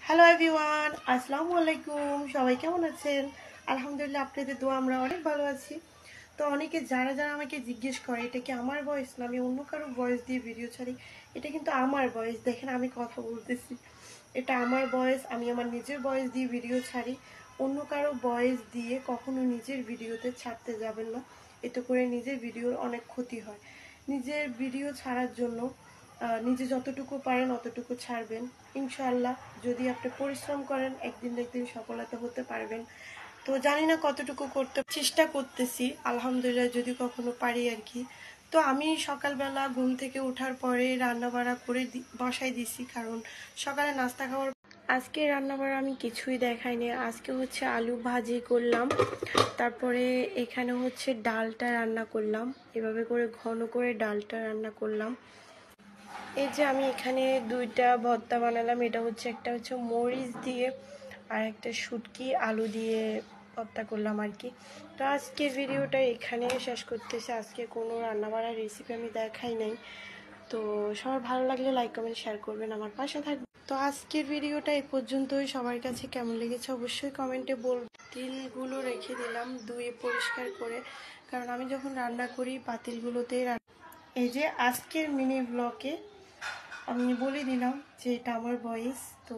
Hello everyone, আসসালামু আলাইকুম। সবাই কেমন আছেন? আলহামদুলিল্লাহ, আপনাদের দোয়া আমরা অনেক ভালো আছি। তো অনেকে যারা আমাকে জিজ্ঞেস করে এটা কি আমার ভয়েস না আমি অন্য কারো ভয়েস দিয়ে ভিডিও ছাড়ি, এটা কিন্তু আমার ভয়েস। দেখেন আমি কথা বলতেছি, এটা আমার ভয়েস। আমি আমার নিজের ভয়েস দিয়ে ভিডিও ছাড়ি। অন্য কারো ভয়েস দিয়ে কখনো নিজের ভিডিওতে ছাড়তে যাবেন না, এতে করে নিজের ভিডিওর অনেক ক্ষতি হয়। নিজের ভিডিও ছাড়ার জন্য নিজে যতটুকু পারেন অতটুকু ছাড়বেন। ইনশাআল্লাহ যদি আপনি পরিশ্রম করেন একদিন না একদিন সফলতা হতে পারবেন। তো জানি না কতটুকু করতে চেষ্টা করতেছি, আলহামদুলিল্লাহ যদি কখনো পারি আর কি। তো আমি সকালবেলা ঘুম থেকে ওঠার পরে রান্না বাড়া করে বসাই দিছি, কারণ সকালে নাস্তা খাওয়ার। আজকে রান্না বাড়া আমি কিছুই দেখাইনি। আজকে হচ্ছে আলু ভাজি করলাম, তারপরে এখানে হচ্ছে ডালটা রান্না করলাম, এভাবে করে ঘন করে ডালটা রান্না করলাম। এই যে আমি এখানে দুইটা ভর্তা বানালাম, এটা হচ্ছে একটা হচ্ছে মরিচ দিয়ে আর একটা শুটকি আলু দিয়ে ভর্তা করলাম আর কি। তো আজকের ভিডিওটা এখানে শেষ করতেছি। আজকে কোনো রান্নাবাড়ার রেসিপি আমি দেখাই নাই। তো সবার ভালো লাগলে লাইক কমেন্ট শেয়ার করবেন, আমার পাশে থাকবেন। তো আজকের ভিডিওটা এই পর্যন্তই। সবার কাছে কেমন লেগেছে অবশ্যই কমেন্টে বলবেন। পাতিলগুলো রেখে দিলাম ধুয়ে পরিষ্কার করে, কারণ আমি যখন রান্না করি পাতিলগুলোতেই। এই যে আজকের মিনি ব্লগে আমি বলে দিলাম যে এটা আমার ভয়েস। তো